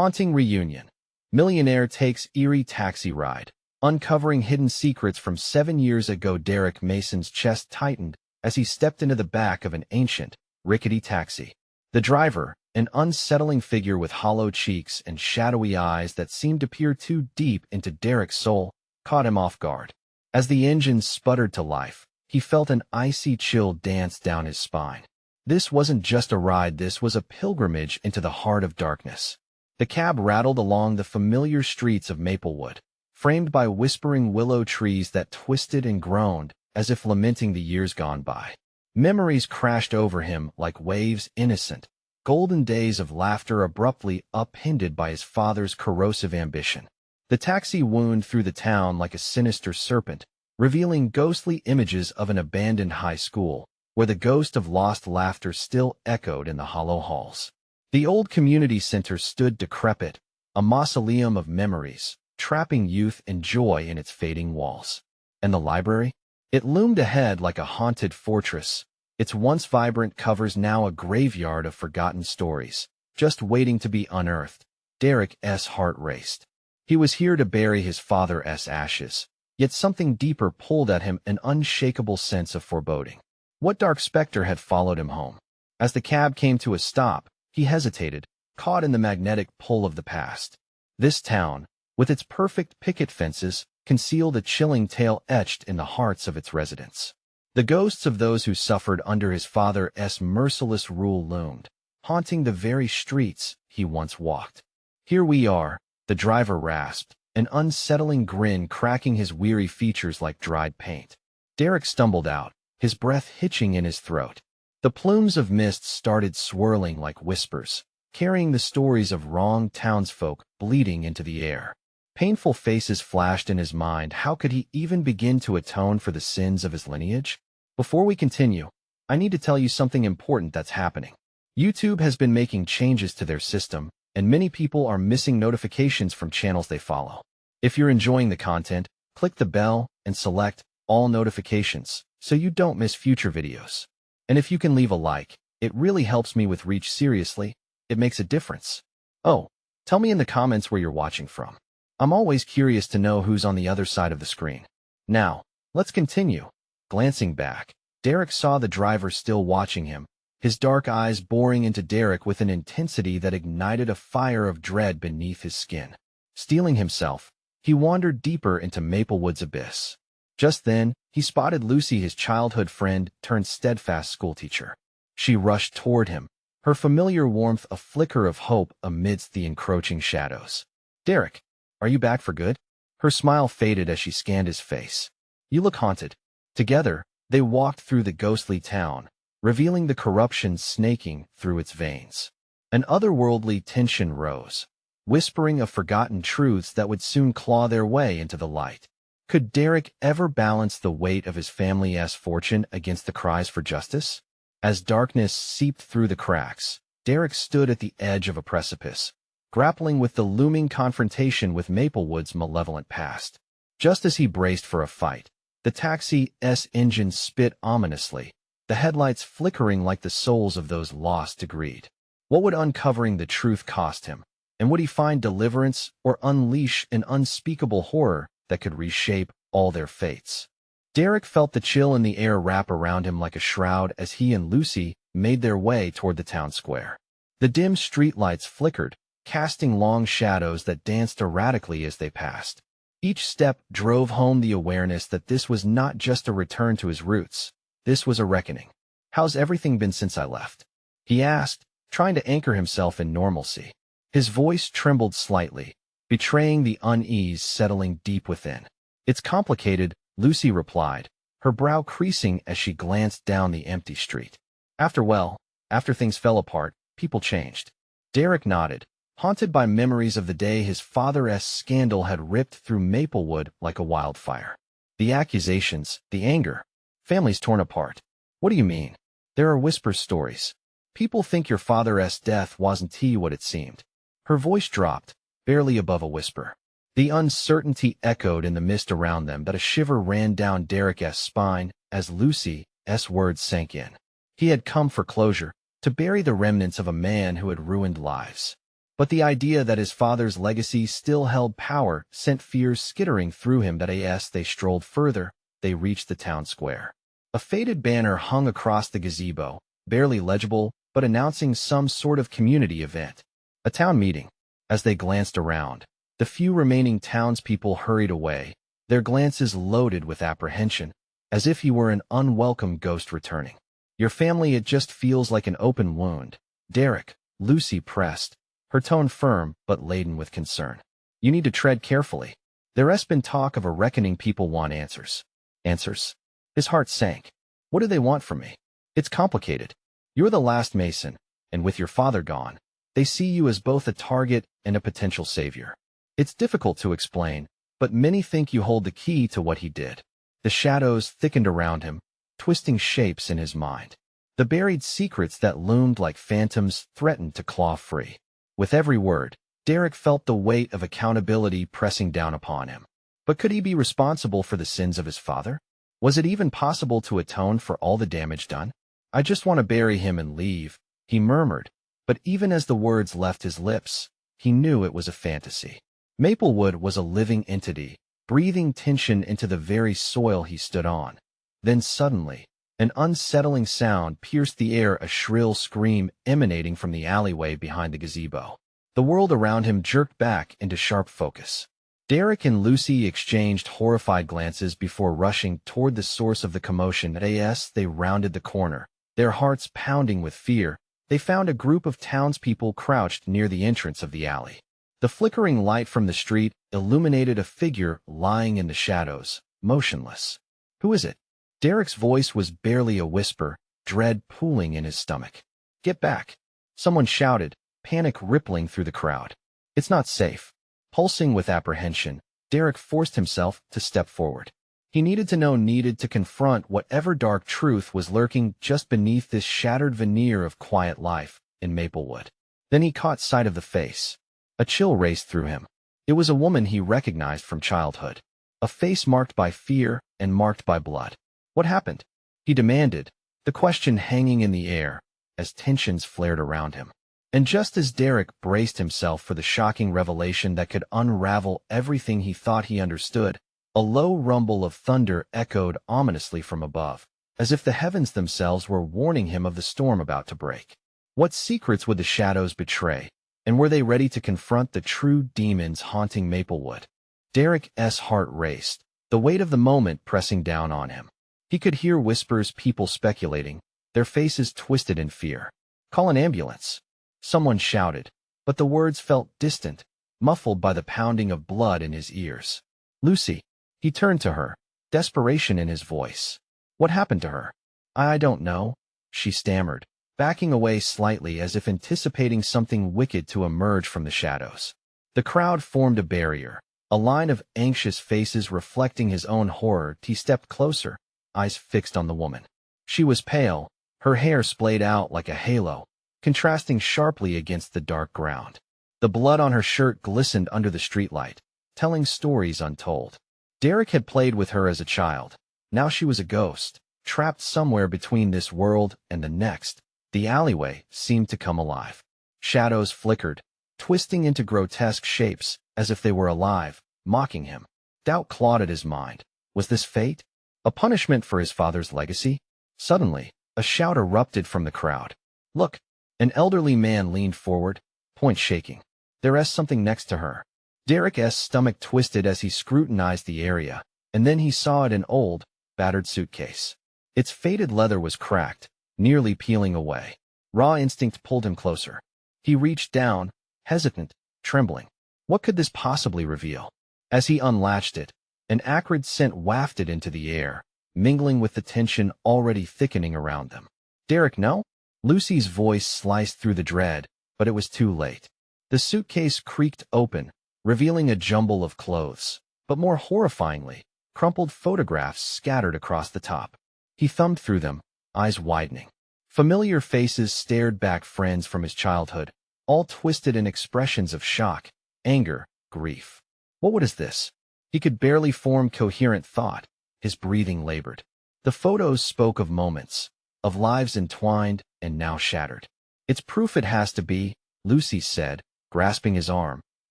Haunting reunion. Millionaire takes eerie taxi ride. Uncovering hidden secrets from 7 years ago. Derek Mason's chest tightened as he stepped into the back of an ancient, rickety taxi. The driver, an unsettling figure with hollow cheeks and shadowy eyes that seemed to peer too deep into Derek's soul, caught him off guard. As the engine sputtered to life, he felt an icy chill dance down his spine. This wasn't just a ride, this was a pilgrimage into the heart of darkness. The cab rattled along the familiar streets of Maplewood, framed by whispering willow trees that twisted and groaned as if lamenting the years gone by. Memories crashed over him like waves, innocent, golden days of laughter abruptly upended by his father's corrosive ambition. The taxi wound through the town like a sinister serpent, revealing ghostly images of an abandoned high school, where the ghost of lost laughter still echoed in the hollow halls. The old community center stood decrepit, a mausoleum of memories, trapping youth and joy in its fading walls. And the library? It loomed ahead like a haunted fortress, its once vibrant covers now a graveyard of forgotten stories, just waiting to be unearthed. Derek's heart raced. He was here to bury his father's ashes, yet something deeper pulled at him, an unshakable sense of foreboding. What dark specter had followed him home? As the cab came to a stop, he hesitated, caught in the magnetic pull of the past. This town, with its perfect picket fences, concealed a chilling tale etched in the hearts of its residents. The ghosts of those who suffered under his father's merciless rule loomed, haunting the very streets he once walked. "Here we are," the driver rasped, an unsettling grin cracking his weary features like dried paint. Derek stumbled out, his breath hitching in his throat. The plumes of mist started swirling like whispers, carrying the stories of wronged townsfolk bleeding into the air. Painful faces flashed in his mind. How could he even begin to atone for the sins of his lineage? Before we continue, I need to tell you something important that's happening. YouTube has been making changes to their system, and many people are missing notifications from channels they follow. If you're enjoying the content, click the bell and select all notifications so you don't miss future videos. And if you can leave a like, it really helps me with reach. Seriously, it makes a difference. Oh, tell me in the comments where you're watching from. I'm always curious to know who's on the other side of the screen. Now, let's continue. Glancing back, Derek saw the driver still watching him, his dark eyes boring into Derek with an intensity that ignited a fire of dread beneath his skin. Steeling himself, he wandered deeper into Maplewood's abyss. Just then, he spotted Lucy, his childhood friend turned steadfast schoolteacher. She rushed toward him, her familiar warmth a flicker of hope amidst the encroaching shadows. "Derek, are you back for good?" Her smile faded as she scanned his face. "You look haunted." Together, they walked through the ghostly town, revealing the corruption snaking through its veins. An otherworldly tension rose, whispering of forgotten truths that would soon claw their way into the light. Could Derek ever balance the weight of his family's fortune against the cries for justice? As darkness seeped through the cracks, Derek stood at the edge of a precipice, grappling with the looming confrontation with Maplewood's malevolent past. Just as he braced for a fight, the taxi's engine spit ominously, the headlights flickering like the souls of those lost to greed. What would uncovering the truth cost him? And would he find deliverance or unleash an unspeakable horror that could reshape all their fates? Derek felt the chill in the air wrap around him like a shroud as he and Lucy made their way toward the town square. The dim streetlights flickered, casting long shadows that danced erratically as they passed. Each step drove home the awareness that this was not just a return to his roots. This was a reckoning. "How's everything been since I left?" he asked, trying to anchor himself in normalcy. His voice trembled slightly, betraying the unease settling deep within. "It's complicated," Lucy replied, her brow creasing as she glanced down the empty street. After things fell apart, people changed." Derek nodded, haunted by memories of the day his father's scandal had ripped through Maplewood like a wildfire. The accusations, the anger, families torn apart. "What do you mean?" "There are whisper stories. People think your father's death wasn't what it seemed." Her voice dropped, barely above a whisper. The uncertainty echoed in the mist around them, but a shiver ran down Derek's spine as Lucy's words sank in. He had come for closure, to bury the remnants of a man who had ruined lives. But the idea that his father's legacy still held power sent fears skittering through him. As they strolled further, they reached the town square. A faded banner hung across the gazebo, barely legible, but announcing some sort of community event. A town meeting. As they glanced around, the few remaining townspeople hurried away, their glances loaded with apprehension, as if he were an unwelcome ghost returning. Your family, it just feels like an open wound. Derek, Lucy pressed, her tone firm but laden with concern. You need to tread carefully. There has been talk of a reckoning. People want answers. Answers? His heart sank. What do they want from me? It's complicated. You're the last Mason, and with your father gone, they see you as both a target and a potential savior. It's difficult to explain, but many think you hold the key to what he did. The shadows thickened around him, twisting shapes in his mind. The buried secrets that loomed like phantoms threatened to claw free. With every word, Derek felt the weight of accountability pressing down upon him. But could he be responsible for the sins of his father? Was it even possible to atone for all the damage done? I just want to bury him and leave, he murmured, but even as the words left his lips, he knew it was a fantasy. Maplewood was a living entity, breathing tension into the very soil he stood on. Then suddenly, an unsettling sound pierced the air, a shrill scream emanating from the alleyway behind the gazebo. The world around him jerked back into sharp focus. Derek and Lucy exchanged horrified glances before rushing toward the source of the commotion. As they rounded the corner, their hearts pounding with fear, they found a group of townspeople crouched near the entrance of the alley. The flickering light from the street illuminated a figure lying in the shadows, motionless. Who is it? Derek's voice was barely a whisper, dread pooling in his stomach. Get back! Someone shouted, panic rippling through the crowd. It's not safe. Pulsing with apprehension, Derek forced himself to step forward. He needed to confront whatever dark truth was lurking just beneath this shattered veneer of quiet life in Maplewood. Then he caught sight of the face. A chill raced through him. It was a woman he recognized from childhood. A face marked by fear and marked by blood. What happened? He demanded, the question hanging in the air as tensions flared around him. And just as Derek braced himself for the shocking revelation that could unravel everything he thought he understood, a low rumble of thunder echoed ominously from above, as if the heavens themselves were warning him of the storm about to break. What secrets would the shadows betray, and were they ready to confront the true demons haunting Maplewood? Derek's heart raced, the weight of the moment pressing down on him. He could hear whispers, people speculating, their faces twisted in fear. Call an ambulance. Someone shouted, but the words felt distant, muffled by the pounding of blood in his ears. Lucy. He turned to her, desperation in his voice. What happened to her? I don't know, she stammered, backing away slightly as if anticipating something wicked to emerge from the shadows. The crowd formed a barrier, a line of anxious faces reflecting his own horror. He stepped closer, eyes fixed on the woman. She was pale, her hair splayed out like a halo, contrasting sharply against the dark ground. The blood on her shirt glistened under the streetlight, telling stories untold. Derek had played with her as a child. Now she was a ghost, trapped somewhere between this world and the next. The alleyway seemed to come alive. Shadows flickered, twisting into grotesque shapes as if they were alive, mocking him. Doubt clawed at his mind. Was this fate? A punishment for his father's legacy? Suddenly, a shout erupted from the crowd. Look! An elderly man leaned forward, point shaking. There's something next to her. Derek's stomach twisted as he scrutinized the area, and then he saw it, an old, battered suitcase. Its faded leather was cracked, nearly peeling away. Raw instinct pulled him closer. He reached down, hesitant, trembling. What could this possibly reveal? As he unlatched it, an acrid scent wafted into the air, mingling with the tension already thickening around them. Derek, no? Lucy's voice sliced through the dread, but it was too late. The suitcase creaked open, revealing a jumble of clothes, but more horrifyingly, crumpled photographs scattered across the top. He thumbed through them, eyes widening. Familiar faces stared back, friends from his childhood, all twisted in expressions of shock, anger, grief. What is this? He could barely form coherent thought, his breathing labored. The photos spoke of moments, of lives entwined and now shattered. It's proof, it has to be, Lucy said, grasping his arm,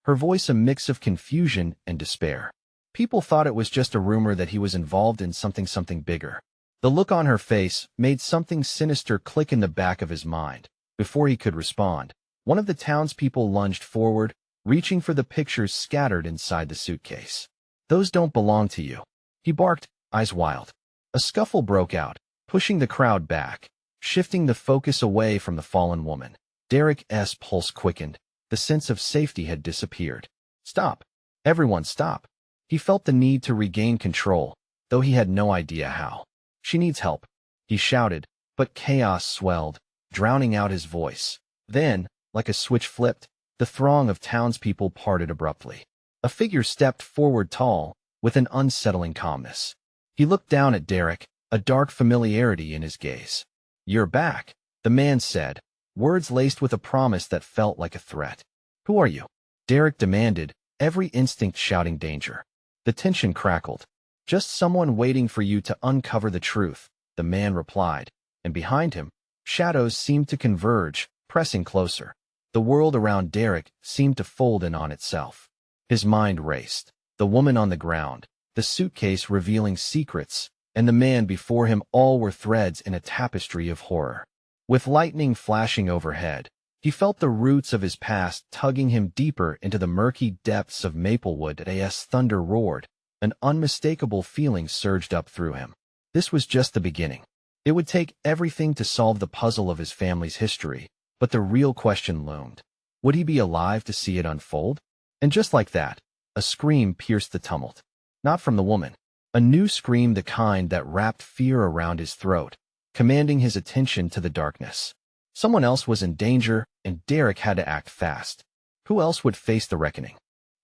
her voice a mix of confusion and despair. People thought it was just a rumor that he was involved in something bigger. The look on her face made something sinister click in the back of his mind. Before he could respond, one of the townspeople lunged forward, reaching for the pictures scattered inside the suitcase. "Those don't belong to you," he barked, eyes wild. A scuffle broke out, pushing the crowd back, shifting the focus away from the fallen woman. Derek's pulse quickened. The sense of safety had disappeared. "Stop! Everyone stop!" He felt the need to regain control, though he had no idea how. "She needs help," he shouted, but chaos swelled, drowning out his voice. Then, like a switch flipped, the throng of townspeople parted abruptly. A figure stepped forward tall, with an unsettling calmness. He looked down at Derek, a dark familiarity in his gaze. "You're back," the man said, words laced with a promise that felt like a threat. "Who are you?" Derek demanded, every instinct shouting danger. The tension crackled. "Just someone waiting for you to uncover the truth," the man replied, and behind him, shadows seemed to converge, pressing closer. The world around Derek seemed to fold in on itself. His mind raced. The woman on the ground, the suitcase revealing secrets, and the man before him all were threads in a tapestry of horror. With lightning flashing overhead, he felt the roots of his past tugging him deeper into the murky depths of Maplewood as thunder roared. An unmistakable feeling surged up through him. This was just the beginning. It would take everything to solve the puzzle of his family's history, but the real question loomed. Would he be alive to see it unfold? And just like that, a scream pierced the tumult. Not from the woman. A new scream, the kind that wrapped fear around his throat, commanding his attention to the darkness. Someone else was in danger, and Derek had to act fast. Who else would face the reckoning?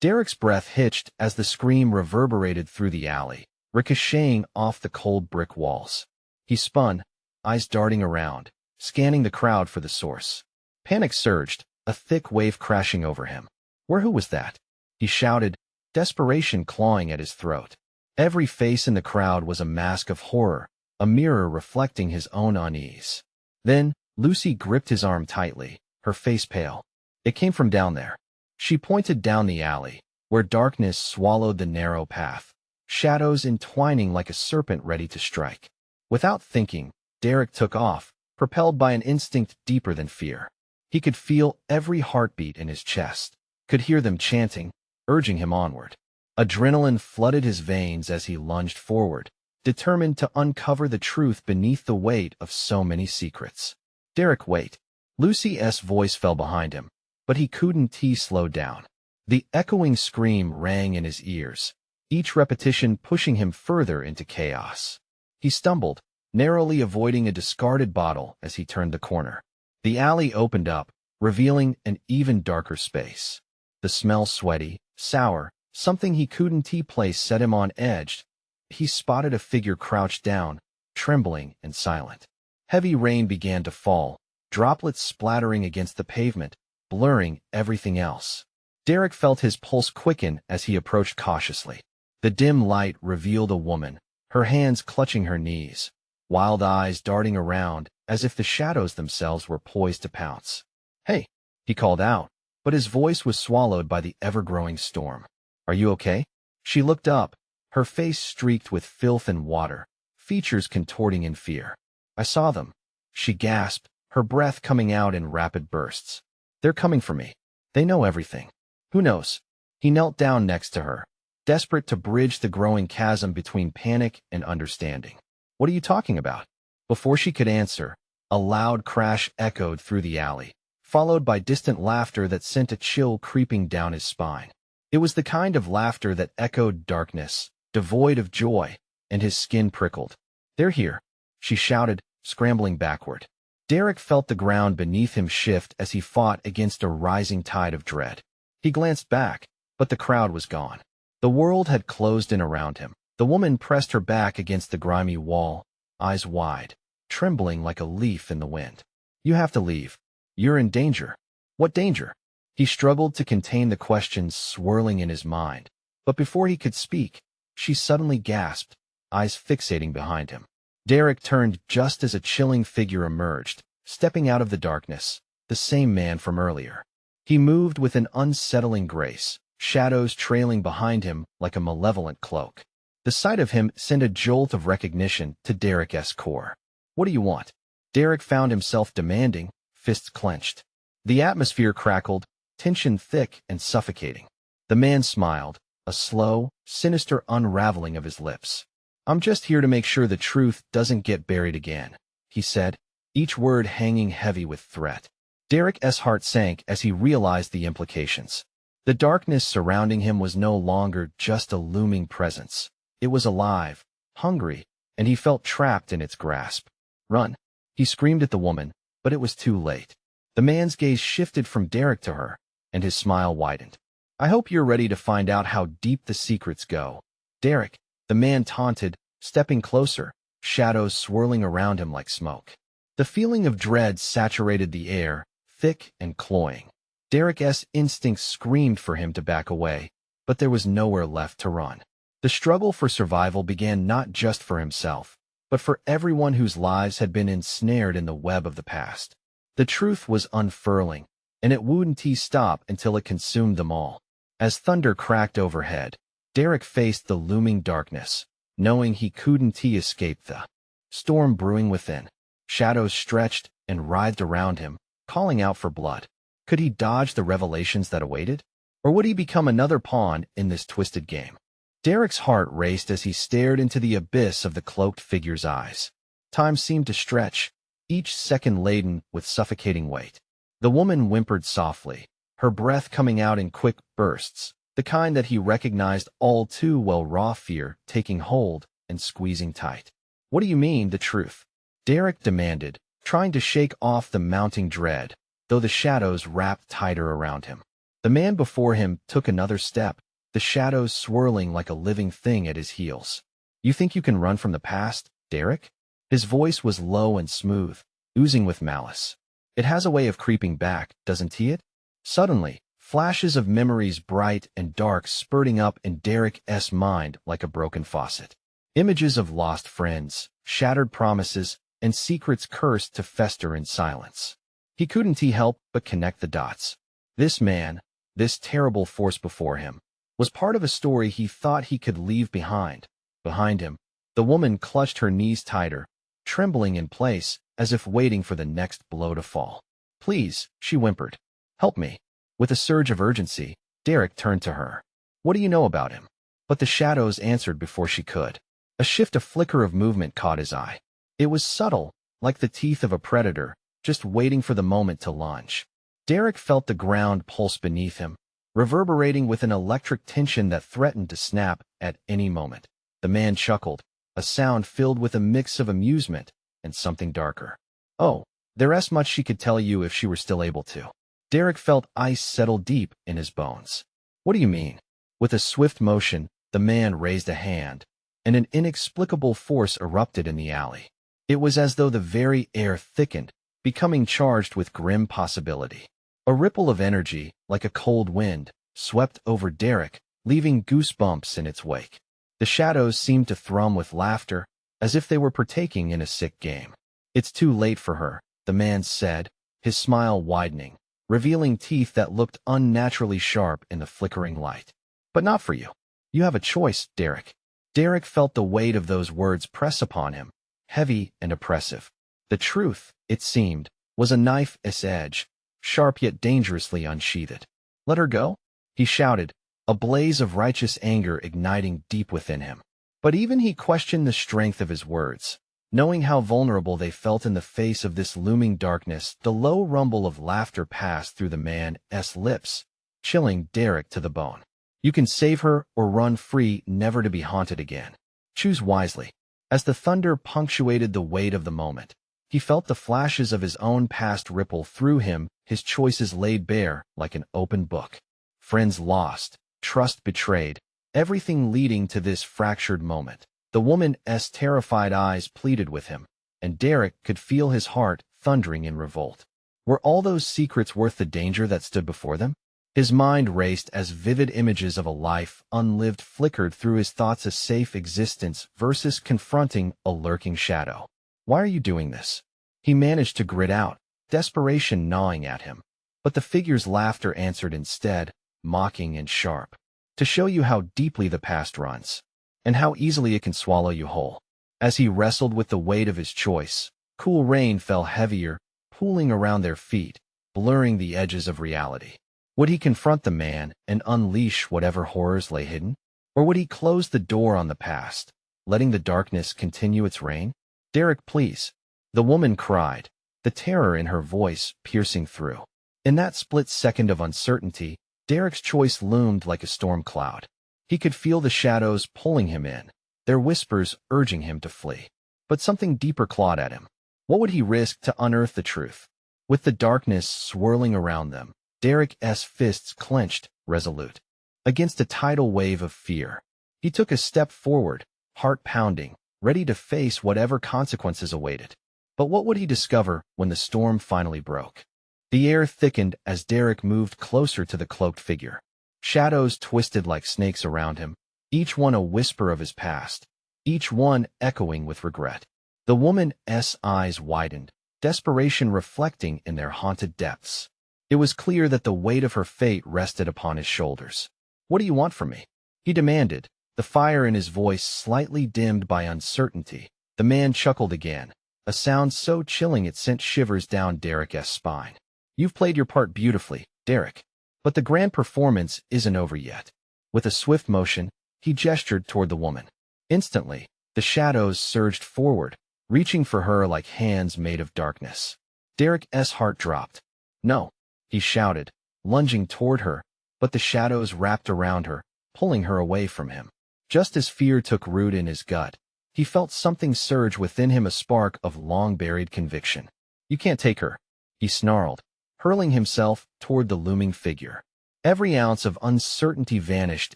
Derek's breath hitched as the scream reverberated through the alley, ricocheting off the cold brick walls. He spun, eyes darting around, scanning the crowd for the source. Panic surged, a thick wave crashing over him. Who was that? He shouted, desperation clawing at his throat. Every face in the crowd was a mask of horror, a mirror reflecting his own unease. Then, Lucy gripped his arm tightly, her face pale. It came from down there. She pointed down the alley, where darkness swallowed the narrow path, shadows entwining like a serpent ready to strike. Without thinking, Derek took off, propelled by an instinct deeper than fear. He could feel every heartbeat in his chest, could hear them chanting, urging him onward. Adrenaline flooded his veins as he lunged forward, determined to uncover the truth beneath the weight of so many secrets. "Derek, wait." Lucy's voice fell behind him, but he couldn't slow down. The echoing scream rang in his ears, each repetition pushing him further into chaos. He stumbled, narrowly avoiding a discarded bottle as he turned the corner. The alley opened up, revealing an even darker space. The smell sweaty, sour, something he couldn't place set him on edge. He spotted a figure crouched down, trembling and silent. Heavy rain began to fall, droplets splattering against the pavement, blurring everything else. Derek felt his pulse quicken as he approached cautiously. The dim light revealed a woman, her hands clutching her knees, wild eyes darting around as if the shadows themselves were poised to pounce. "Hey," he called out, but his voice was swallowed by the ever-growing storm. "Are you okay?" She looked up, her face streaked with filth and water, features contorting in fear. "I saw them," she gasped, her breath coming out in rapid bursts. "They're coming for me. They know everything." "Who knows?" He knelt down next to her, desperate to bridge the growing chasm between panic and understanding. "What are you talking about?" Before she could answer, a loud crash echoed through the alley, followed by distant laughter that sent a chill creeping down his spine. It was the kind of laughter that echoed darkness, devoid of joy, and his skin prickled. "They're here," she shouted, scrambling backward. Derek felt the ground beneath him shift as he fought against a rising tide of dread. He glanced back, but the crowd was gone. The world had closed in around him. The woman pressed her back against the grimy wall, eyes wide, trembling like a leaf in the wind. "You have to leave. You're in danger." "What danger?" He struggled to contain the questions swirling in his mind, but before he could speak, she suddenly gasped, eyes fixating behind him. Derek turned just as a chilling figure emerged, stepping out of the darkness, the same man from earlier. He moved with an unsettling grace, shadows trailing behind him like a malevolent cloak. The sight of him sent a jolt of recognition to Derek's core. "What do you want?" Derek found himself demanding, fists clenched. The atmosphere crackled, tension thick and suffocating. The man smiled, a slow, sinister unraveling of his lips. "I'm just here to make sure the truth doesn't get buried again," he said, each word hanging heavy with threat. Derek's heart sank as he realized the implications. The darkness surrounding him was no longer just a looming presence. It was alive, hungry, and he felt trapped in its grasp. "Run!" He screamed at the woman, but it was too late. The man's gaze shifted from Derek to her, and his smile widened. "I hope you're ready to find out how deep the secrets go." "Derek," the man taunted, stepping closer, shadows swirling around him like smoke. The feeling of dread saturated the air, thick and cloying. Derek's instincts screamed for him to back away, but there was nowhere left to run. The struggle for survival began not just for himself, but for everyone whose lives had been ensnared in the web of the past. The truth was unfurling, and it wouldn't stop until it consumed them all. As thunder cracked overhead, Derek faced the looming darkness, knowing he couldn't escape the storm brewing within. Shadows stretched and writhed around him, calling out for blood. Could he dodge the revelations that awaited? Or would he become another pawn in this twisted game? Derek's heart raced as he stared into the abyss of the cloaked figure's eyes. Time seemed to stretch, each second laden with suffocating weight. The woman whimpered softly, her breath coming out in quick bursts, the kind that he recognized all too well, raw fear taking hold and squeezing tight. "What do you mean, the truth?" Derek demanded, trying to shake off the mounting dread, though the shadows wrapped tighter around him. The man before him took another step, the shadows swirling like a living thing at his heels. "You think you can run from the past, Derek?" His voice was low and smooth, oozing with malice. "It has a way of creeping back, doesn't it?" Suddenly, flashes of memories bright and dark spurting up in Derek's mind like a broken faucet. Images of lost friends, shattered promises, and secrets cursed to fester in silence. He couldn't help but connect the dots. This man, this terrible force before him, was part of a story he thought he could leave behind. Behind him, the woman clutched her knees tighter, trembling in place as if waiting for the next blow to fall. "Please," she whimpered. "Help me." With a surge of urgency, Derek turned to her. "What do you know about him?" But the shadows answered before she could. A flicker of movement caught his eye. It was subtle, like the teeth of a predator, just waiting for the moment to lunge. Derek felt the ground pulse beneath him, reverberating with an electric tension that threatened to snap at any moment. The man chuckled, a sound filled with a mix of amusement and something darker. "Oh, there's much she could tell you if she were still able to." Derek felt ice settle deep in his bones. "What do you mean?" With a swift motion, the man raised a hand, and an inexplicable force erupted in the alley. It was as though the very air thickened, becoming charged with grim possibility. A ripple of energy, like a cold wind, swept over Derek, leaving goosebumps in its wake. The shadows seemed to thrum with laughter, as if they were partaking in a sick game. "It's too late for her," the man said, his smile widening, revealing teeth that looked unnaturally sharp in the flickering light. "But not for you. You have a choice, Derek." Derek felt the weight of those words press upon him, heavy and oppressive. The truth, it seemed, was a knife's edge, sharp yet dangerously unsheathed. "Let her go?" he shouted, a blaze of righteous anger igniting deep within him. But even he questioned the strength of his words. Knowing how vulnerable they felt in the face of this looming darkness, the low rumble of laughter passed through the man's lips, chilling Derek to the bone. "You can save her or run free, never to be haunted again. Choose wisely." As the thunder punctuated the weight of the moment, he felt the flashes of his own past ripple through him, his choices laid bare like an open book. Friends lost, trust betrayed, everything leading to this fractured moment. The woman's terrified eyes pleaded with him, and Derek could feel his heart thundering in revolt. Were all those secrets worth the danger that stood before them? His mind raced as vivid images of a life unlived flickered through his thoughts, a safe existence versus confronting a lurking shadow. "Why are you doing this?" he managed to grit out, desperation gnawing at him. But the figure's laughter answered instead, mocking and sharp. To show you how deeply the past runs, and how easily it can swallow you whole. As he wrestled with the weight of his choice, cool rain fell heavier, pooling around their feet, blurring the edges of reality. Would he confront the man and unleash whatever horrors lay hidden? Or would he close the door on the past, letting the darkness continue its reign? "Derek, please," the woman cried, the terror in her voice piercing through. In that split second of uncertainty, Derek's choice loomed like a storm cloud. He could feel the shadows pulling him in, their whispers urging him to flee. But something deeper clawed at him. What would he risk to unearth the truth? With the darkness swirling around them, Derek's fists clenched, resolute. Against a tidal wave of fear, he took a step forward, heart pounding, ready to face whatever consequences awaited. But what would he discover when the storm finally broke? The air thickened as Derek moved closer to the cloaked figure. Shadows twisted like snakes around him, each one a whisper of his past, each one echoing with regret. The woman's eyes widened, desperation reflecting in their haunted depths. It was clear that the weight of her fate rested upon his shoulders. "What do you want from me?" he demanded, the fire in his voice slightly dimmed by uncertainty. The man chuckled again, a sound so chilling it sent shivers down Derek's spine. "You've played your part beautifully, Derek. But the grand performance isn't over yet." With a swift motion, he gestured toward the woman. Instantly, the shadows surged forward, reaching for her like hands made of darkness. Derek's heart dropped. "No," he shouted, lunging toward her, but the shadows wrapped around her, pulling her away from him. Just as fear took root in his gut, he felt something surge within him, a spark of long-buried conviction. "You can't take her," he snarled, hurling himself toward the looming figure. Every ounce of uncertainty vanished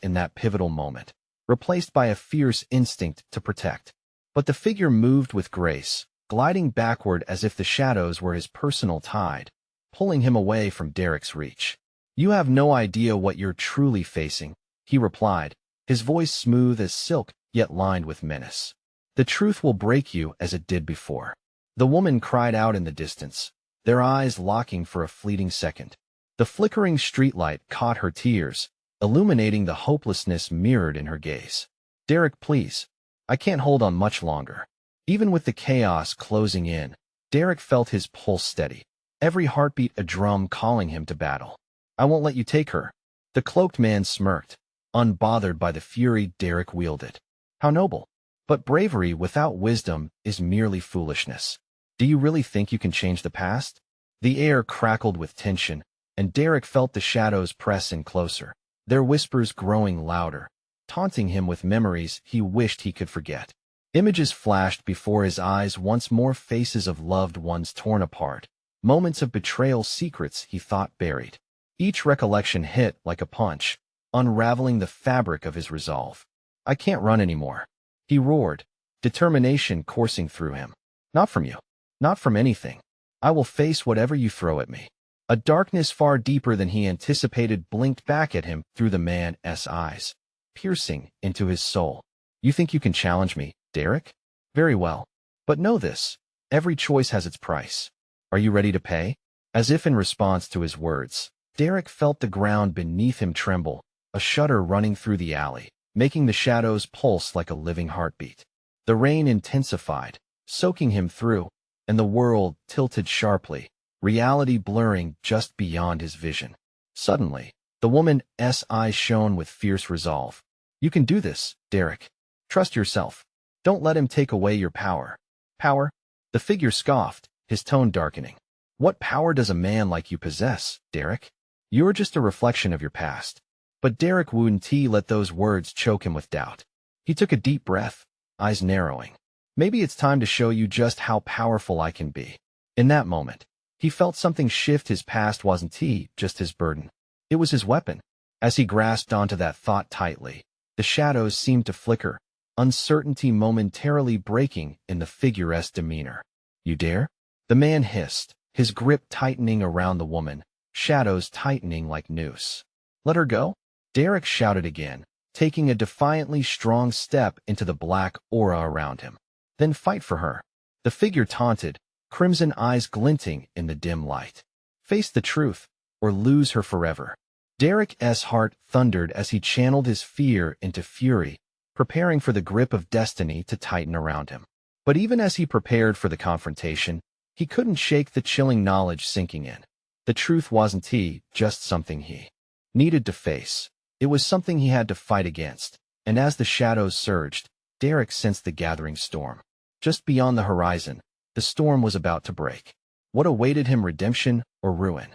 in that pivotal moment, replaced by a fierce instinct to protect. But the figure moved with grace, gliding backward as if the shadows were his personal tide, pulling him away from Derek's reach. "You have no idea what you're truly facing," he replied, his voice smooth as silk yet lined with menace. "The truth will break you as it did before." The woman cried out in the distance, their eyes locking for a fleeting second. The flickering streetlight caught her tears, illuminating the hopelessness mirrored in her gaze. "Derek, please. I can't hold on much longer." Even with the chaos closing in, Derek felt his pulse steady, every heartbeat a drum calling him to battle. "I won't let you take her." The cloaked man smirked, unbothered by the fury Derek wielded. "How noble. But bravery without wisdom is merely foolishness. Do you really think you can change the past?" The air crackled with tension, and Derek felt the shadows press in closer, their whispers growing louder, taunting him with memories he wished he could forget. Images flashed before his eyes once more, faces of loved ones torn apart, moments of betrayal, secrets he thought buried. Each recollection hit like a punch, unraveling the fabric of his resolve. "I can't run anymore," he roared, determination coursing through him. "Not from you. Not from anything. I will face whatever you throw at me." A darkness far deeper than he anticipated blinked back at him through the man's eyes, piercing into his soul. "You think you can challenge me, Derek? Very well. But know this, every choice has its price. Are you ready to pay?" As if in response to his words, Derek felt the ground beneath him tremble, a shudder running through the alley, making the shadows pulse like a living heartbeat. The rain intensified, soaking him through, and the world tilted sharply, reality blurring just beyond his vision. Suddenly, the woman's eyes shone with fierce resolve. "You can do this, Derek. Trust yourself. Don't let him take away your power." "Power?" The figure scoffed, his tone darkening. "What power does a man like you possess, Derek? You're just a reflection of your past." But Derek wouldn't let those words choke him with doubt. He took a deep breath, eyes narrowing. "Maybe it's time to show you just how powerful I can be." In that moment, he felt something shift. His past wasn't just his burden. It was his weapon. As he grasped onto that thought tightly, the shadows seemed to flicker, uncertainty momentarily breaking in the figure's demeanor. "You dare?" The man hissed, his grip tightening around the woman, shadows tightening like noose. "Let her go?" Derek shouted again, taking a defiantly strong step into the black aura around him. "Then fight for her." The figure taunted, crimson eyes glinting in the dim light. "Face the truth. or lose her forever. Derek's heart thundered as he channeled his fear into fury, preparing for the grip of destiny to tighten around him. But even as he prepared for the confrontation, he couldn't shake the chilling knowledge sinking in. The truth wasn't just something he needed to face. It was something he had to fight against, and as the shadows surged, Derek sensed the gathering storm. Just beyond the horizon, the storm was about to break. What awaited him, redemption or ruin?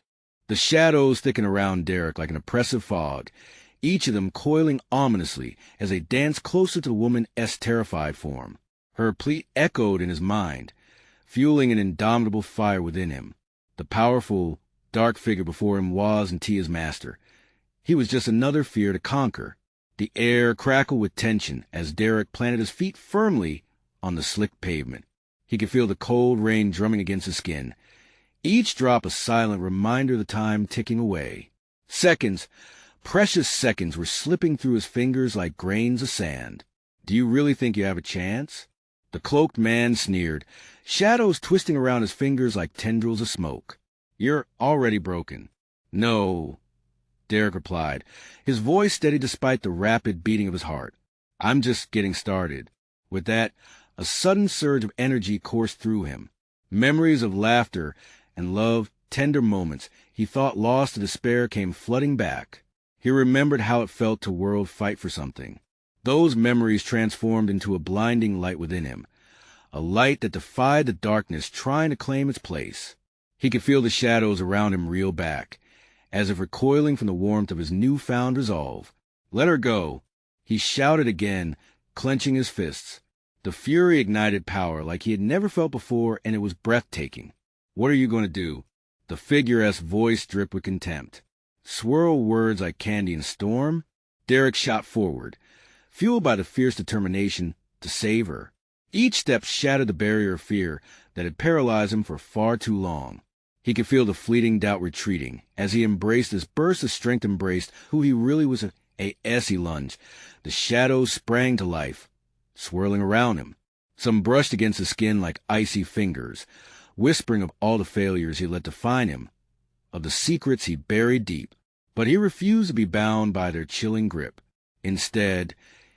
The shadows thickened around Derek like an oppressive fog, each of them coiling ominously as they danced closer to the woman's terrified form. Her plea echoed in his mind, fueling an indomitable fire within him. The powerful, dark figure before him was indeed his master. He was just another fear to conquer. The air crackled with tension as Derek planted his feet firmly on the slick pavement. He could feel the cold rain drumming against his skin, each drop a silent reminder of the time ticking away. Seconds, precious seconds, were slipping through his fingers like grains of sand. Do you really think you have a chance? The cloaked man sneered, shadows twisting around his fingers like tendrils of smoke. You're already broken. No, Derek replied, his voice steady despite the rapid beating of his heart. I'm just getting started. With that, a sudden surge of energy coursed through him. Memories of laughter and love, tender moments he thought lost to despair came flooding back. He remembered how it felt to world fight for something. Those memories transformed into a blinding light within him, a light that defied the darkness trying to claim its place. He could feel the shadows around him reel back, as if recoiling from the warmth of his newfound resolve. Let her go, he shouted again, clenching his fists. The fury ignited power like he had never felt before, and it was breathtaking. What are you going to do? The figure's voice dripped with contempt. Swirl words like candy in a storm? Derek shot forward, fueled by the fierce determination to save her. Each step shattered the barrier of fear that had paralyzed him for far too long. He could feel the fleeting doubt retreating as he embraced this burst of strength, embraced who he really was. As he lunged, the shadows sprang to life, swirling around him. Some brushed against his skin like icy fingers, whispering of all the failures he let define him, of the secrets he buried deep. But he refused to be bound by their chilling grip. Instead,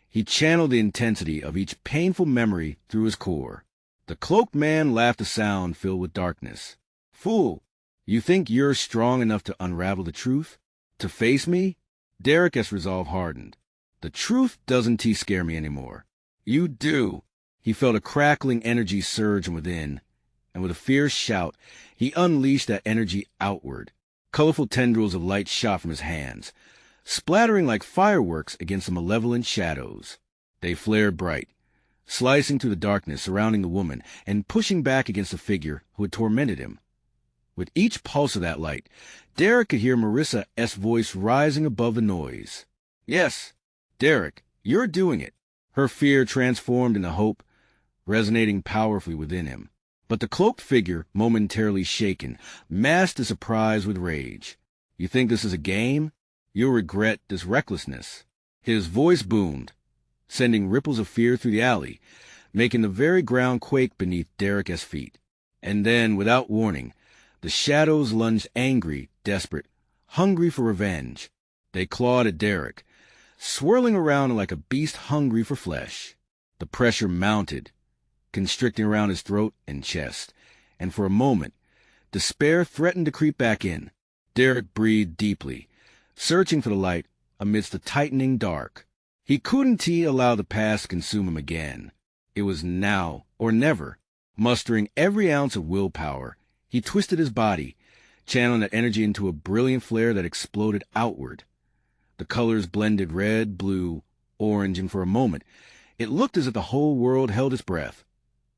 he channeled the intensity of each painful memory through his core. The cloaked man laughed a sound filled with darkness. Fool, you think you're strong enough to unravel the truth? To face me? Derek's resolve hardened. The truth doesn't scare me anymore. You do. He felt a crackling energy surge within, and with a fierce shout, he unleashed that energy outward. Colorful tendrils of light shot from his hands, splattering like fireworks against the malevolent shadows. They flared bright, slicing through the darkness surrounding the woman and pushing back against the figure who had tormented him. With each pulse of that light, Derek could hear Marissa's voice rising above the noise. Yes, Derek, you're doing it. Her fear transformed into hope, resonating powerfully within him. But the cloaked figure, momentarily shaken, masked his surprise with rage. You think this is a game? You'll regret this recklessness. His voice boomed, sending ripples of fear through the alley, making the very ground quake beneath Derek's feet. And then, without warning, the shadows lunged angry, desperate, hungry for revenge. They clawed at Derek, swirling around like a beast hungry for flesh. The pressure mounted, constricting around his throat and chest, and for a moment, despair threatened to creep back in. Derek breathed deeply, searching for the light amidst the tightening dark. He couldn't allow the past to consume him again. It was now or never. Mustering every ounce of willpower, he twisted his body, channeling that energy into a brilliant flare that exploded outward. The colors blended red, blue, orange, and for a moment, it looked as if the whole world held its breath.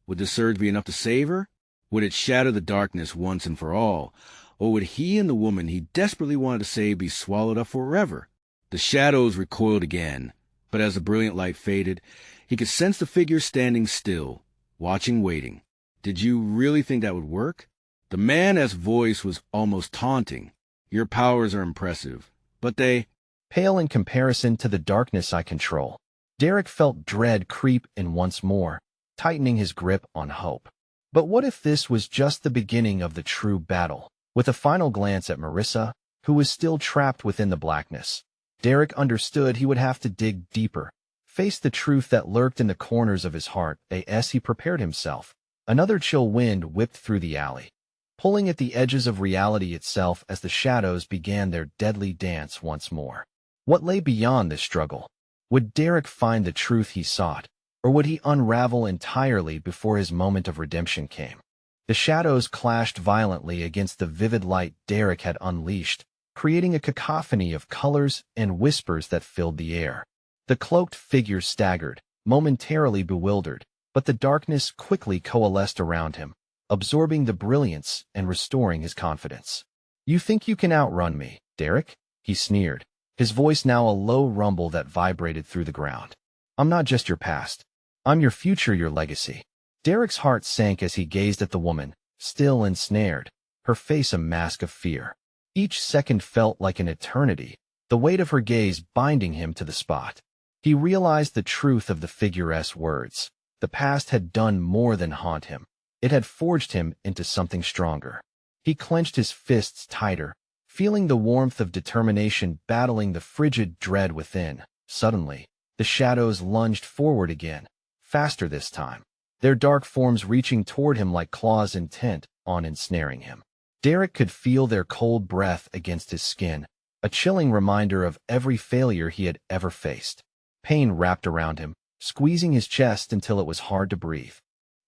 Would this surge be enough to save her? Would it shatter the darkness once and for all? Or would he and the woman he desperately wanted to save be swallowed up forever? The shadows recoiled again, but as the brilliant light faded, he could sense the figure standing still, watching, waiting. Did you really think that would work? The man's voice was almost taunting. Your powers are impressive, but they pale in comparison to the darkness I control. Derek felt dread creep in once more, tightening his grip on hope. But what if this was just the beginning of the true battle? With a final glance at Marissa, who was still trapped within the blackness. Derek understood he would have to dig deeper, face the truth that lurked in the corners of his heart. As he prepared himself, another chill wind whipped through the alley, pulling at the edges of reality itself as the shadows began their deadly dance once more. What lay beyond this struggle? Would Derek find the truth he sought, or would he unravel entirely before his moment of redemption came? The shadows clashed violently against the vivid light Derek had unleashed, creating a cacophony of colors and whispers that filled the air. The cloaked figure staggered, momentarily bewildered, but the darkness quickly coalesced around him, absorbing the brilliance and restoring his confidence. "You think you can outrun me, Derek?" he sneered, his voice now a low rumble that vibrated through the ground. "I'm not just your past. I'm your future, your legacy." Derek's heart sank as he gazed at the woman, still ensnared, her face a mask of fear. Each second felt like an eternity, the weight of her gaze binding him to the spot. He realized the truth of the figure's words. The past had done more than haunt him. It had forged him into something stronger. He clenched his fists tighter, feeling the warmth of determination battling the frigid dread within. Suddenly, the shadows lunged forward again, faster this time, their dark forms reaching toward him like claws intent on ensnaring him. Derek could feel their cold breath against his skin, a chilling reminder of every failure he had ever faced. Pain wrapped around him, squeezing his chest until it was hard to breathe.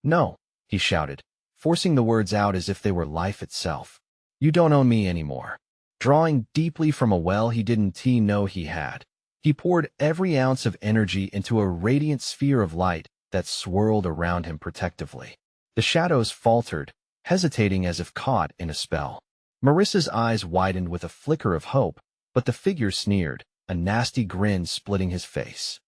"No," he shouted, forcing the words out as if they were life itself. "You don't own me anymore." Drawing deeply from a well he didn't know he had, he poured every ounce of energy into a radiant sphere of light that swirled around him protectively. The shadows faltered, hesitating as if caught in a spell. Marissa's eyes widened with a flicker of hope, but the figure sneered, a nasty grin splitting his face.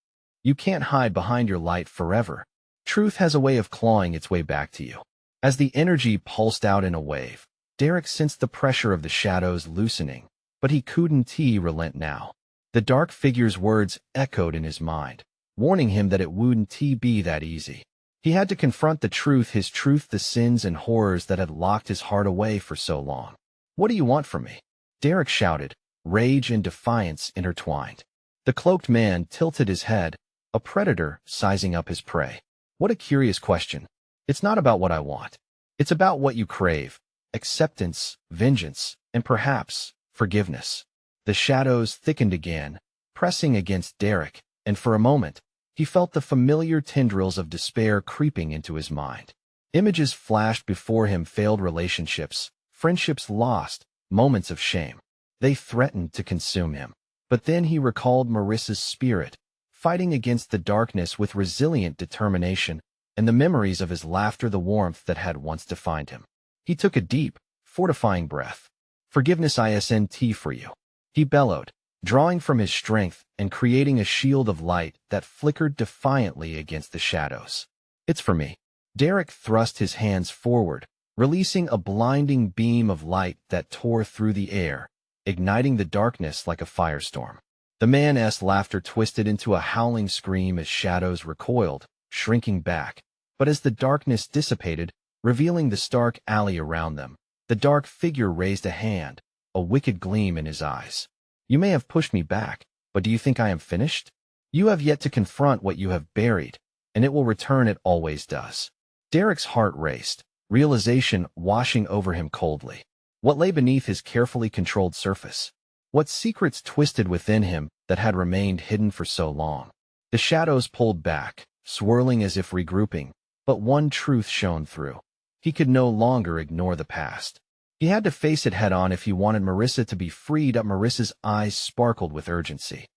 "You can't hide behind your light forever. Truth has a way of clawing its way back to you." As the energy pulsed out in a wave, Derek sensed the pressure of the shadows loosening, but he couldn't relent now. The dark figure's words echoed in his mind, warning him that it wouldn't be that easy. He had to confront the truth, the sins and horrors that had locked his heart away for so long. "What do you want from me?" Derek shouted, rage and defiance intertwined. The cloaked man tilted his head, a predator sizing up his prey. "What a curious question. It's not about what I want. It's about what you crave. Acceptance, vengeance, and perhaps forgiveness." The shadows thickened again, pressing against Derek, and for a moment, he felt the familiar tendrils of despair creeping into his mind. Images flashed before him: failed relationships, friendships lost, moments of shame. They threatened to consume him. But then he recalled Marissa's spirit, fighting against the darkness with resilient determination, and the memories of his laughter, the warmth that had once defined him. He took a deep, fortifying breath. "Forgiveness isn't for you," he bellowed, drawing from his strength and creating a shield of light that flickered defiantly against the shadows. "It's for me." Derek thrust his hands forward, releasing a blinding beam of light that tore through the air, igniting the darkness like a firestorm. The man's laughter twisted into a howling scream as shadows recoiled, shrinking back. But as the darkness dissipated, revealing the stark alley around them, the dark figure raised a hand, a wicked gleam in his eyes. "You may have pushed me back, but do you think I am finished? You have yet to confront what you have buried, and it will return. It always does." Derek's heart raced, realization washing over him coldly. What lay beneath his carefully controlled surface? What secrets twisted within him that had remained hidden for so long? The shadows pulled back, swirling as if regrouping, but one truth shone through. He could no longer ignore the past. He had to face it head-on if he wanted Marissa to be freed up. Marissa's eyes sparkled with urgency.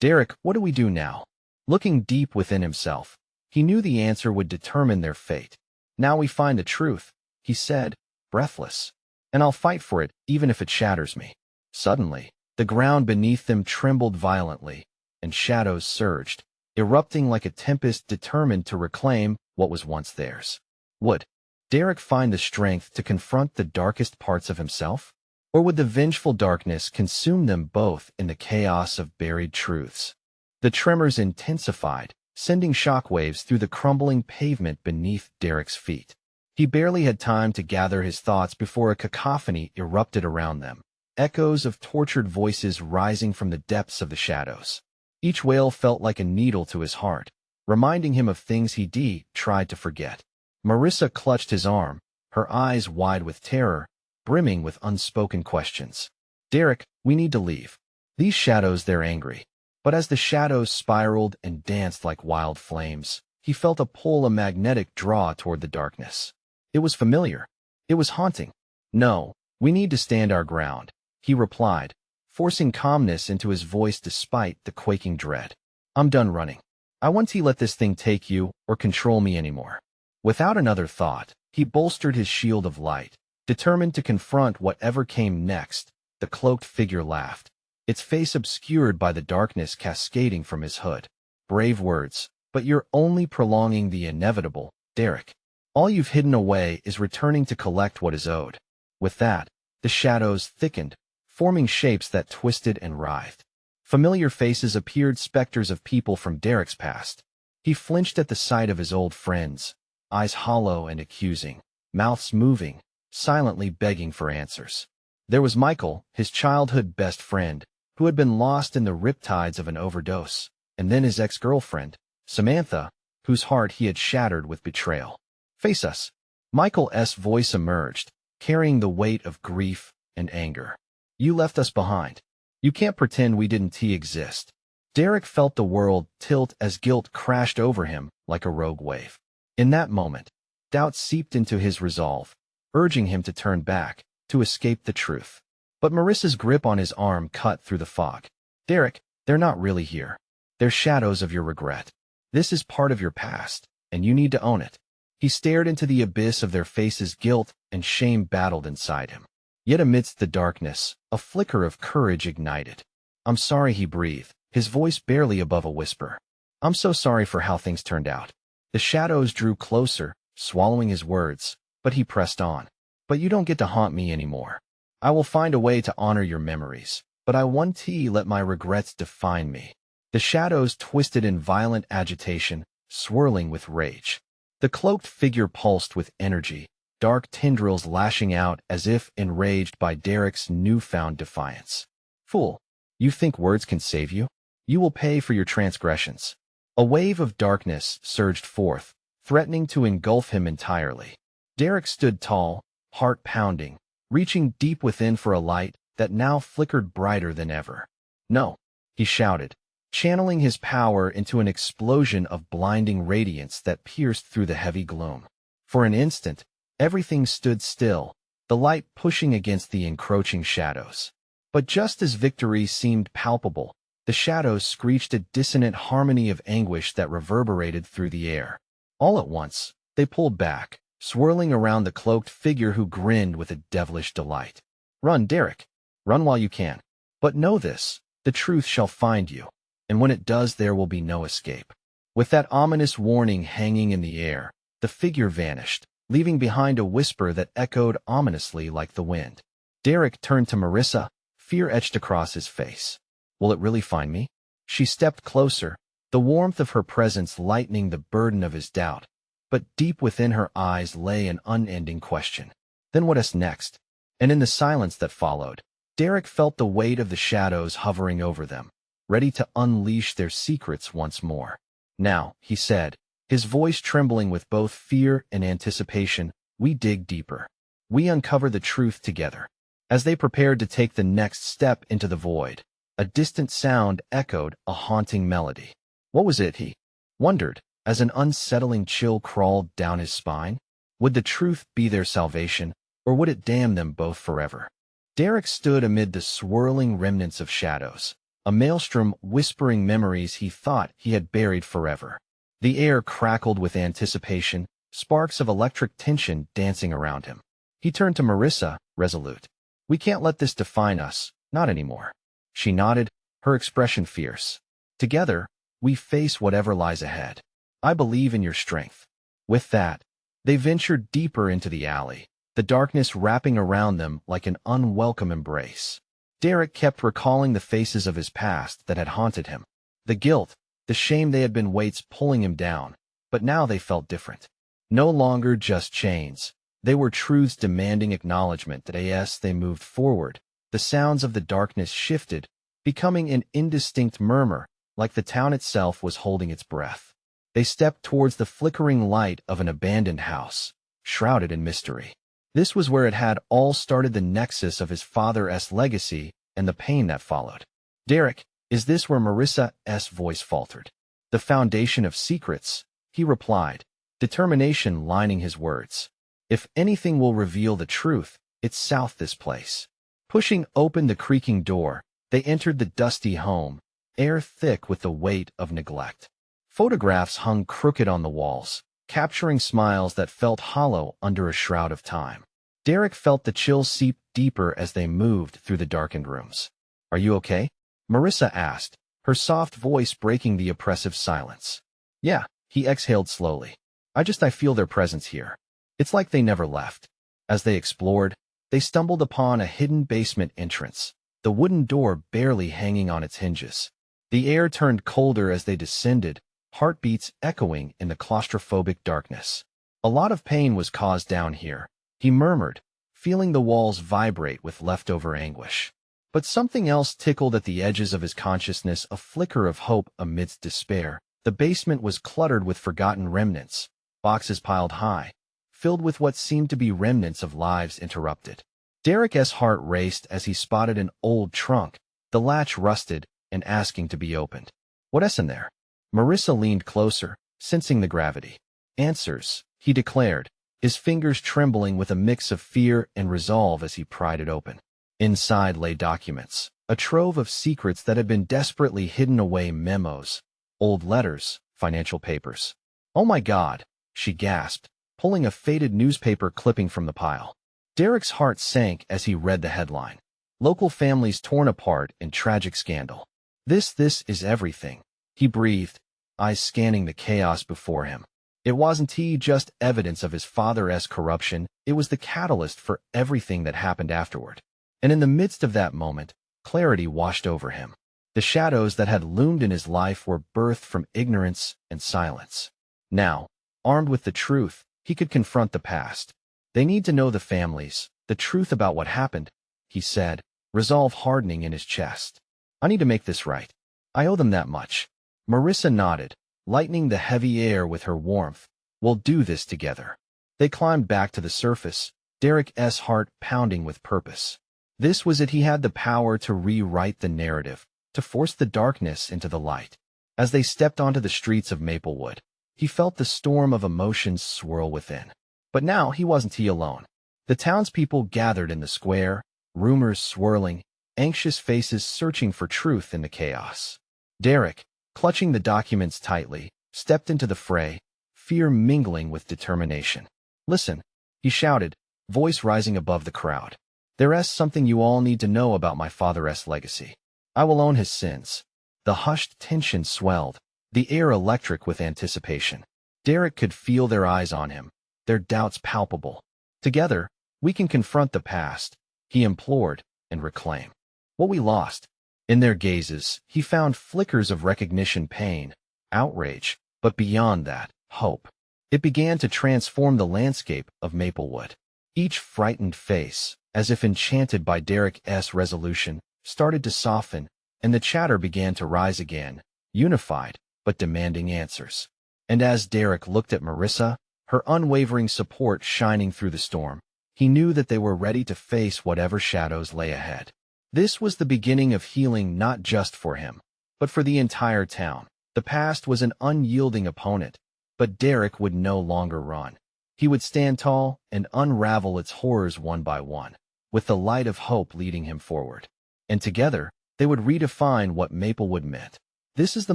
"Derek, what do we do now?" Looking deep within himself, he knew the answer would determine their fate. "Now we find the truth," he said, breathless. "And I'll fight for it, even if it shatters me." Suddenly, the ground beneath them trembled violently, and shadows surged, erupting like a tempest determined to reclaim what was once theirs. Would Derek find the strength to confront the darkest parts of himself? Or would the vengeful darkness consume them both in the chaos of buried truths? The tremors intensified, sending shockwaves through the crumbling pavement beneath Derek's feet. He barely had time to gather his thoughts before a cacophony erupted around them, echoes of tortured voices rising from the depths of the shadows. Each wail felt like a needle to his heart, reminding him of things he tried to forget. Marissa clutched his arm, her eyes wide with terror, brimming with unspoken questions. Derek, we need to leave. These shadows, they're angry. But as the shadows spiraled and danced like wild flames, he felt a pull, a magnetic draw toward the darkness. It was familiar. It was haunting. No, we need to stand our ground, he replied, forcing calmness into his voice despite the quaking dread. I'm done running. I won't let this thing take you or control me anymore. Without another thought, he bolstered his shield of light, determined to confront whatever came next. The cloaked figure laughed, its face obscured by the darkness cascading from his hood. Brave words, but you're only prolonging the inevitable, Derek. All you've hidden away is returning to collect what is owed. With that, the shadows thickened, forming shapes that twisted and writhed. Familiar faces appeared, specters of people from Derek's past. He flinched at the sight of his old friends, eyes hollow and accusing, mouths moving, silently begging for answers. There was Michael, his childhood best friend, who had been lost in the riptides of an overdose, and then his ex-girlfriend, Samantha, whose heart he had shattered with betrayal. Face us. Michael's voice emerged, carrying the weight of grief and anger. You left us behind. You can't pretend we didn't exist. Derek felt the world tilt as guilt crashed over him like a rogue wave. In that moment, doubt seeped into his resolve, urging him to turn back, to escape the truth. But Marissa's grip on his arm cut through the fog. Derek, they're not really here. They're shadows of your regret. This is part of your past, and you need to own it. He stared into the abyss of their faces. Guilt and shame battled inside him. Yet amidst the darkness, a flicker of courage ignited. I'm sorry, he breathed, his voice barely above a whisper. I'm so sorry for how things turned out. The shadows drew closer, swallowing his words, but he pressed on. But you don't get to haunt me anymore. I will find a way to honor your memories, but I won't let my regrets define me. The shadows twisted in violent agitation, swirling with rage. The cloaked figure pulsed with energy, dark tendrils lashing out as if enraged by Derek's newfound defiance. Fool, you think words can save you? You will pay for your transgressions. A wave of darkness surged forth, threatening to engulf him entirely. Derek stood tall, heart pounding, reaching deep within for a light that now flickered brighter than ever. No, he shouted, channeling his power into an explosion of blinding radiance that pierced through the heavy gloom. For an instant, everything stood still, the light pushing against the encroaching shadows. But just as victory seemed palpable, the shadows screeched a dissonant harmony of anguish that reverberated through the air. All at once, they pulled back, swirling around the cloaked figure who grinned with a devilish delight. Run, Derek. Run while you can. But know this, the truth shall find you, and when it does there will be no escape. With that ominous warning hanging in the air, the figure vanished, leaving behind a whisper that echoed ominously like the wind. Derek turned to Marissa, fear etched across his face. Will it really find me? She stepped closer, the warmth of her presence lightening the burden of his doubt. But deep within her eyes lay an unending question. Then what next? And in the silence that followed, Derek felt the weight of the shadows hovering over them, ready to unleash their secrets once more. Now, he said, his voice trembling with both fear and anticipation, we dig deeper. We uncover the truth together. As they prepared to take the next step into the void, a distant sound echoed a haunting melody. What was it, he wondered, as an unsettling chill crawled down his spine? Would the truth be their salvation, or would it damn them both forever? Derek stood amid the swirling remnants of shadows, a maelstrom whispering memories he thought he had buried forever. The air crackled with anticipation, sparks of electric tension dancing around him. He turned to Marissa, resolute. We can't let this define us, not anymore. She nodded, her expression fierce. Together, we face whatever lies ahead. I believe in your strength. With that, they ventured deeper into the alley, the darkness wrapping around them like an unwelcome embrace. Derek kept recalling the faces of his past that had haunted him. The guilt, the shame, they had been weights pulling him down, but now they felt different. No longer just chains. They were truths demanding acknowledgement. That as they moved forward, The sounds of the darkness shifted, becoming an indistinct murmur, like the town itself was holding its breath. They stepped towards the flickering light of an abandoned house, shrouded in mystery. This was where it had all started, the nexus of his father's legacy and the pain that followed. "Derek, is this where Marissa's voice faltered? The foundation of secrets," he replied, determination lining his words. "If anything will reveal the truth, it's south this place." Pushing open the creaking door, they entered the dusty home, air thick with the weight of neglect. Photographs hung crooked on the walls, capturing smiles that felt hollow under a shroud of time. Derek felt the chill seep deeper as they moved through the darkened rooms. "Are you okay?" Marissa asked, her soft voice breaking the oppressive silence. "Yeah," he exhaled slowly. I feel their presence here. It's like they never left." As they explored, they stumbled upon a hidden basement entrance, the wooden door barely hanging on its hinges. The air turned colder as they descended, heartbeats echoing in the claustrophobic darkness. "A lot of pain was caused down here," he murmured, feeling the walls vibrate with leftover anguish. But something else tickled at the edges of his consciousness, a flicker of hope amidst despair. The basement was cluttered with forgotten remnants, boxes piled high, filled with what seemed to be remnants of lives interrupted. Derek's heart raced as he spotted an old trunk, the latch rusted and asking to be opened. "What's in there?" Marissa leaned closer, sensing the gravity. "Answers," he declared, his fingers trembling with a mix of fear and resolve as he pried it open. Inside lay documents, a trove of secrets that had been desperately hidden away, memos, old letters, financial papers. "Oh my God," she gasped, pulling a faded newspaper clipping from the pile. Derek's heart sank as he read the headline. "Local families torn apart in tragic scandal." This is everything," he breathed, eyes scanning the chaos before him. It wasn't just evidence of his father's corruption, it was the catalyst for everything that happened afterward. And in the midst of that moment, clarity washed over him. The shadows that had loomed in his life were birthed from ignorance and silence. Now, armed with the truth, he could confront the past. "They need to know, the families, the truth about what happened," he said, resolve hardening in his chest. "I need to make this right. I owe them that much." Marissa nodded, lightening the heavy air with her warmth. "We'll do this together." They climbed back to the surface, Derek's heart pounding with purpose. This was it. He had the power to rewrite the narrative, to force the darkness into the light. As they stepped onto the streets of Maplewood, he felt the storm of emotions swirl within. But now he wasn't alone. The townspeople gathered in the square, rumors swirling, anxious faces searching for truth in the chaos. Derek, clutching the documents tightly, stepped into the fray, fear mingling with determination. "Listen," he shouted, voice rising above the crowd. "There's something you all need to know about my father's legacy. I will own his sins." The hushed tension swelled, the air electric with anticipation. Derek could feel their eyes on him, their doubts palpable. "Together, we can confront the past," he implored, "and reclaim what we lost." In their gazes, he found flickers of recognition, pain, outrage, but beyond that, hope. It began to transform the landscape of Maplewood. Each frightened face, as if enchanted by Derek's resolution, started to soften, and the chatter began to rise again, unified, but demanding answers. And as Derek looked at Marissa, her unwavering support shining through the storm, he knew that they were ready to face whatever shadows lay ahead. This was the beginning of healing, not just for him, but for the entire town. The past was an unyielding opponent, but Derek would no longer run. He would stand tall and unravel its horrors one by one, with the light of hope leading him forward. And together, they would redefine what Maplewood meant. This is the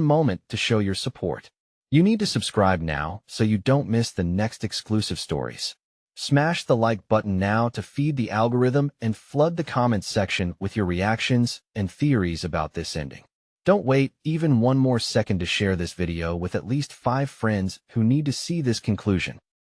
moment to show your support. You need to subscribe now so you don't miss the next exclusive stories. Smash the like button now to feed the algorithm and flood the comments section with your reactions and theories about this ending. Don't wait even one more second to share this video with at least 5 friends who need to see this conclusion.